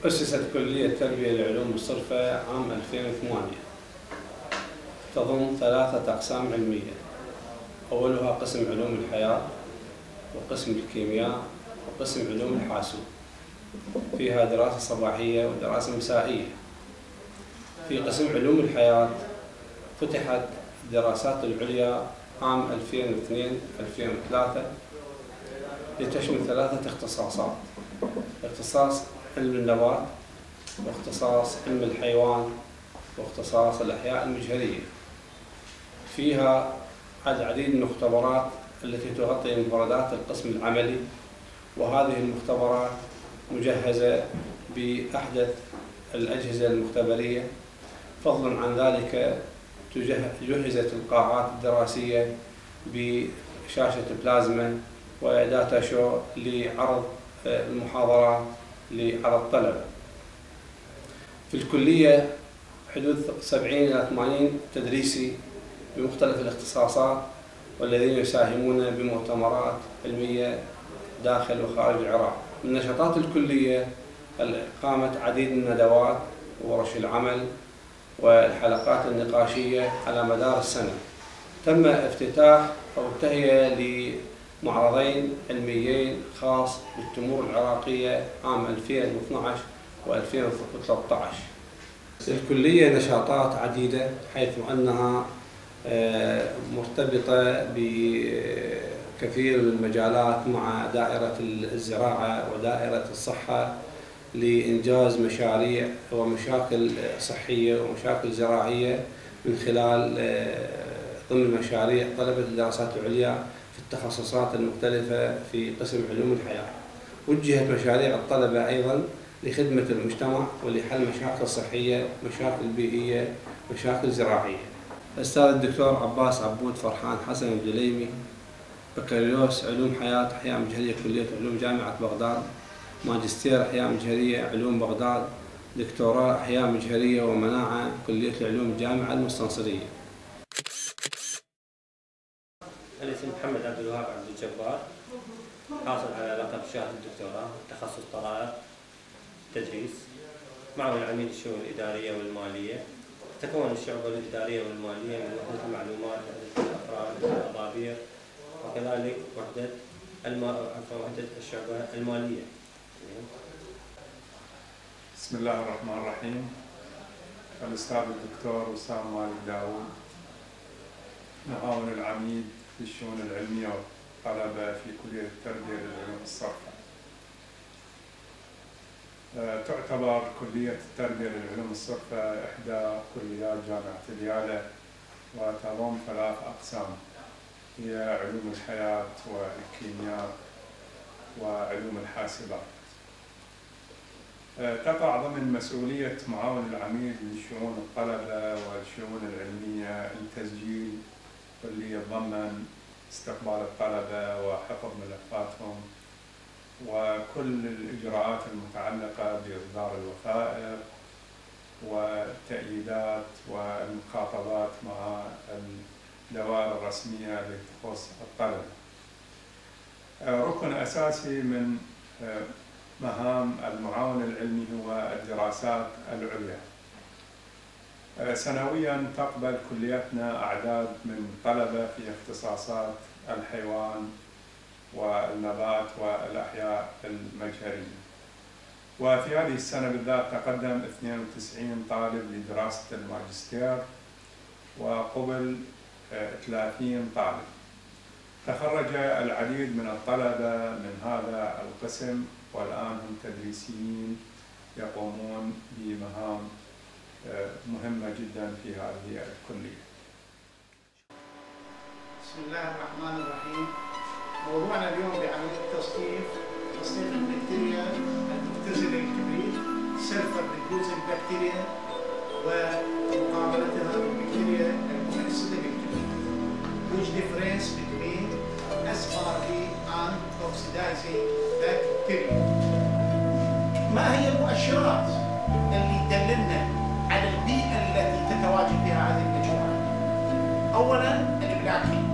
أسست كلية التربية لعلوم الصرفة عام 2008. تضم 3 أقسام علمية، أولها قسم علوم الحياة، وقسم الكيمياء، وقسم علوم الحاسوب. فيها دراسة صباحية ودراسة مسائية. في قسم علوم الحياة فتحت الدراسات العليا عام 2002-2003 لتشمل 3 اختصاصات: اختصاص علم النبات، واختصاص علم الحيوان، واختصاص الأحياء المجهرية. فيها العديد من المختبرات التي تغطي مفردات القسم العملي، وهذه المختبرات مجهزة بأحدث الأجهزة المختبرية. فضلا عن ذلك جهزت القاعات الدراسية بشاشة بلازما وداتا شو لعرض المحاضرات على الطلبة. في الكلية حدود 70 إلى 80 تدريسي بمختلف الاختصاصات، والذين يساهمون بمؤتمرات علمية داخل وخارج العراق. من نشاطات الكلية قامت عديد من الندوات وورش العمل والحلقات النقاشية على مدار السنة. تم افتتاح أو التهيئة لمعرضين علميين خاص بالتمور العراقية عام 2012 و2013. الكلية نشاطات عديدة، حيث أنها مرتبطة بكثير من المجالات مع دائرة الزراعة ودائرة الصحة لإنجاز مشاريع ومشاكل صحية ومشاكل زراعية من خلال ضمن مشاريع طلبة الدراسات العليا في التخصصات المختلفة في قسم علوم الحياة. وجهت مشاريع الطلبة أيضا لخدمة المجتمع ولحل مشاكل صحية، مشاكل بيئية، مشاكل زراعية. الأستاذ الدكتور عباس عبود فرحان حسن الدليمي، بكالوريوس علوم حياة أحياء مجهرية كلية علوم جامعة بغداد، ماجستير أحياء مجهرية علوم بغداد، دكتوراه أحياء مجهرية ومناعة كلية العلوم الجامعة المستنصرية. الاسم محمد عبد الوهاب عبد الجبار، حاصل على لقب شهادة الدكتوراه، تخصص طرائق تدريس، معه العميد الشؤون الإدارية والمالية. تكون الشعبة الإدارية والمالية من وحدة المعلومات، وحدة الأفراد، الأضابير، وكذلك وحدة الشعبة المالية. بسم الله الرحمن الرحيم. الأستاذ الدكتور وسام والد داوود، معاون العميد للشؤون العلمية والطلبة في كلية التربية للعلوم الصرفة. تعتبر كلية التربية للعلوم الصرفة إحدى كليات جامعة ديالى، وتضم 3 أقسام، هي علوم الحياة والكيمياء وعلوم الحاسبات. تقع ضمن مسؤولية معاون العميد لشؤون الطلبة والشؤون العلمية التسجيل، واللي يتضمن استقبال الطلبة وحفظ ملفاتهم وكل الإجراءات المتعلقة بإصدار الوثائق والتأييدات والمخاطبات مع الدوائر الرسمية التي تخص الطلبة. ركن أساسي من مهام المعاون العلمي هو الدراسات العليا. سنويا تقبل كليتنا أعداد من طلبة في اختصاصات الحيوان والنبات والأحياء المجهرية، وفي هذه السنة بالذات تقدم 92 طالب لدراسة الماجستير، وقبل 30 طالب. تخرج العديد من الطلبة من هذا القسم، والآن هم تدريسيين يقومون بمهام مهمة جدا في هذه الكلية. بسم الله الرحمن الرحيم. موضوعنا اليوم بعملية تصنيف البكتيريا المختزلة للكبريت، سلفر ريديوسنج بكتيريا، ومقابلتها بالبكتيريا المؤكسدة للكبريت. Which difference between SRB and oxidizing bacteria؟ ما هي المؤشرات اللي تدللنا على البيئة التي تتواجد بها هذه المجموعة؟ أولاً البلاكينج،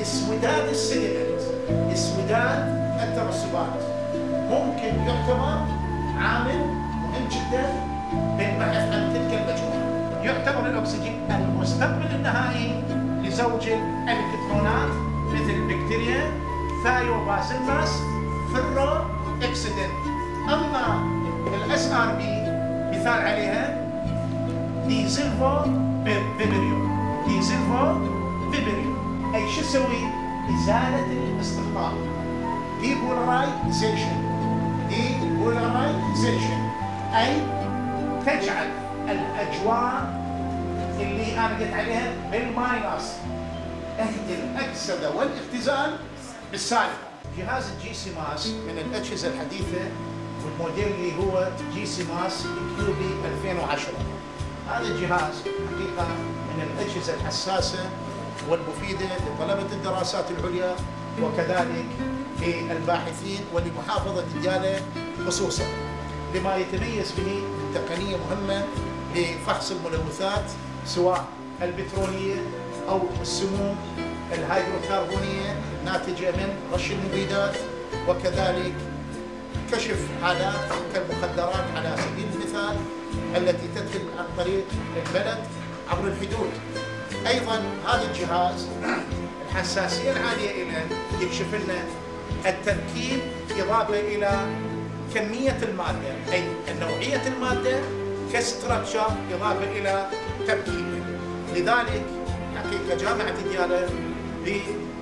اسوداد السيدمنت، اسوداد الترسبات، ممكن يعتبر عامل مهم جدا بالبحث عن تلك المجموعة. يعتبر الأكسجين المستقبل النهائي لزوج الإلكترونات مثل البكتيريا ثايوباسيلس فيرو اكسيدنت. أما الاس ار بي مثال عليها ديزلفو فيبريو. ديزلفو فيبريو أي شو يسوي؟ إزالة الاستقطاب. ديبولارايزيشن. ديبولارايزيشن أي تجعل الأجواء اللي أنا قلت عليها بالماينس أهدي الأكسدة والاختزال بالسالب. جهاز الجي سي ماس من الأجهزة الحديثة والموديل اللي هو جي سي ماس كيوبي 2010. هذا الجهاز حقيقة من الأجهزة الحساسة والمفيدة لطلبة الدراسات العليا وكذلك للباحثين ولمحافظة دياله خصوصا، لما يتميز به من تقنية مهمة لفحص الملوثات سواء البترولية أو السموم الهيدروكربونية الناتجة من رش المبيدات، وكذلك كشف حالات كالمخدرات على سبيل المثال التي تدخل عن طريق البلد عبر الحدود. أيضا هذا الجهاز الحساسية العالية له يكشف لنا التركيب إضافة إلى كمية المادة، أي نوعية المادة كستركشر إضافة إلى تركيبها. لذلك حقيقة جامعة دياله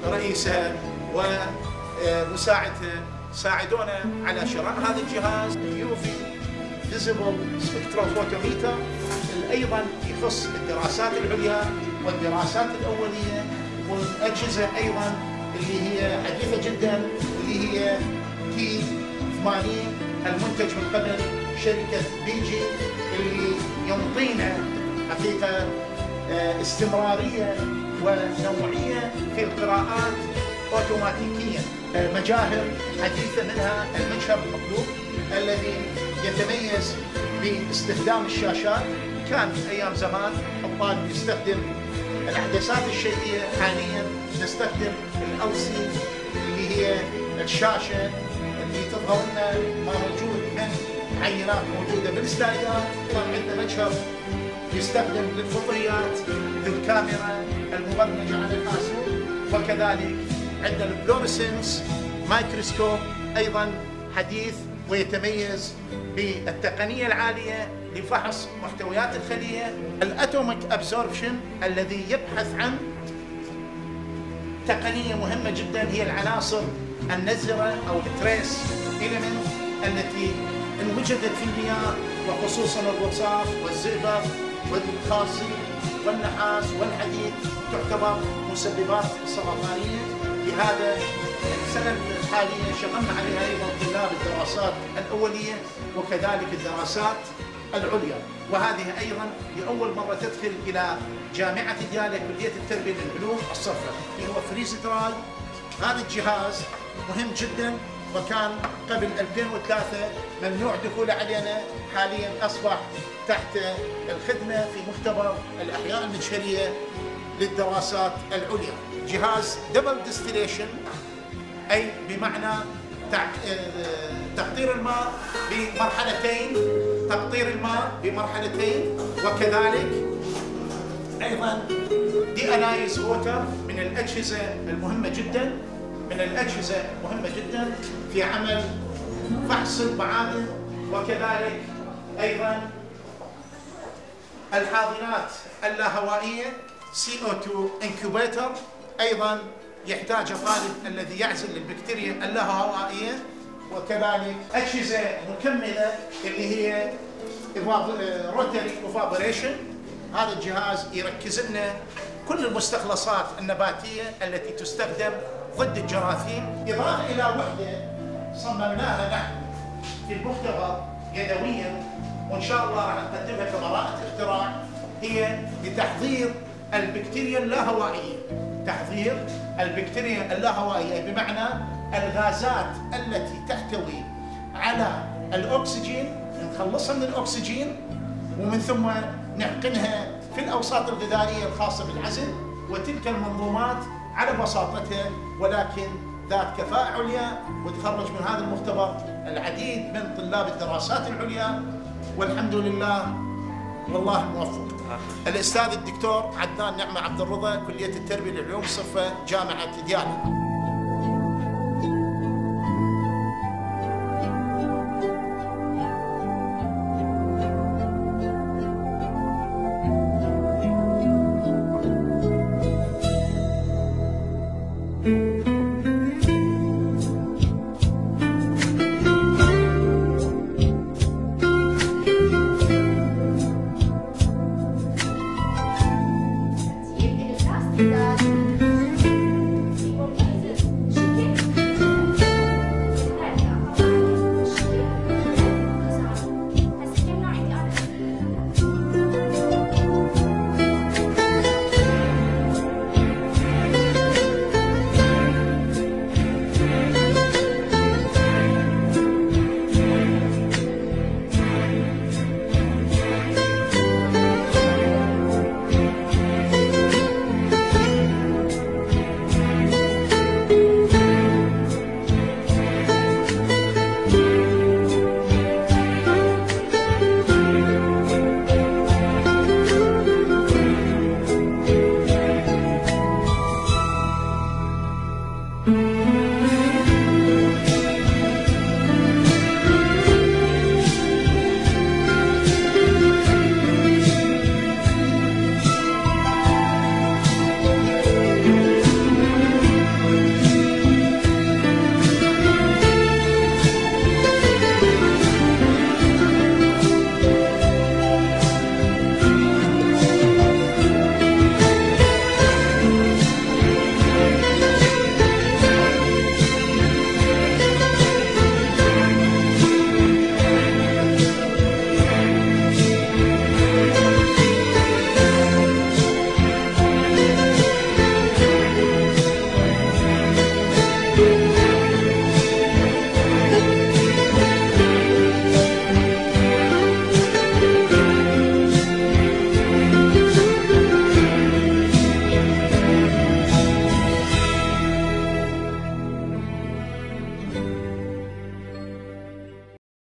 برئيسها ومساعدها ساعدونا على شراء هذا الجهاز يوفي فيزيبل سبكتروفوتوميتر، أيضا يخص الدراسات العليا والدراسات الأولية، والأجهزة أيضا اللي هي حديثة جدا اللي هي تي 80 المنتج من قبل شركة بيجي اللي ينطينا حقيقة استمرارية ونوعية في القراءات أوتوماتيكيا. مجاهر حديثة منها المجهر المقلوب الذي يتميز باستخدام الشاشات. كان أيام زمان الطالب يستخدم العدسات الشيئية، حاليا نستخدم LCD اللي هي الشاشة اللي تظهر لنا ما موجود من عينات موجودة بالسلايدات. طبعا عندنا مجهر يستخدم للفطريات بالكاميرا المبرمجة على الحاسوب، وكذلك عندنا الفلورسنس مايكروسكوب أيضا حديث ويتميز بالتقنية العالية لفحص محتويات الخلية. الاتوميك ابسوربشن الذي يبحث عن تقنية مهمة جدا هي العناصر النزرة أو التريس إيليمنت التي إن وجدت في المياه وخصوصا الرصاص والزئبق والخاصي والنحاس والحديد تعتبر مسببات سرطانية. لهذا السنة الحالية شغلنا عليها أيضا طلاب الدراسات الأولية وكذلك الدراسات العليا، وهذه أيضا لأول مرة تدخل إلى جامعة دياله كلية التربية للعلوم الصفراء اللي هو فريز دراي. هذا الجهاز مهم جدا وكان قبل 2003 ممنوع دخوله علينا، حاليا أصبح تحت الخدمة في مختبر الأحياء المجهرية للدراسات العليا. جهاز دبل ديستيليشن أي بمعنى تقطير الماء بمرحلتين، تقطير الماء بمرحلتين، وكذلك أيضا دي أنايز ووتر من الأجهزة المهمة جدا، من الأجهزة المهمة جدا في عمل فحص المعادن، وكذلك أيضا الحاضنات اللاهوائية CO2 انكوبيتر أيضا يحتاج الطالب الذي يعزل البكتيريا اللاهوائية، وكذلك أجهزة مكملة اللي هي روتري ايفابوريشن. هذا الجهاز يركز لنا كل المستخلصات النباتية التي تستخدم ضد الجراثيم، إضافة إلى وحدة صممناها نحن في المختبر يدويا وإن شاء الله راح نقدمها كبراءة اختراع، هي لتحضير البكتيريا اللاهوائية. تحضير البكتيريا اللاهوائية بمعنى الغازات التي تحتوي على الأكسجين نخلصها من الأكسجين ومن ثم نحقنها في الأوساط الغذائية الخاصة بالعزل، وتلك المنظومات على بساطتها ولكن ذات كفاءة عليا، وتخرج من هذا المختبر العديد من طلاب الدراسات العليا، والحمد لله والله الموفق. الأستاذ الدكتور عدنان نعمة عبد الرضا، كلية التربية للعلوم الصفة، جامعة ديالى.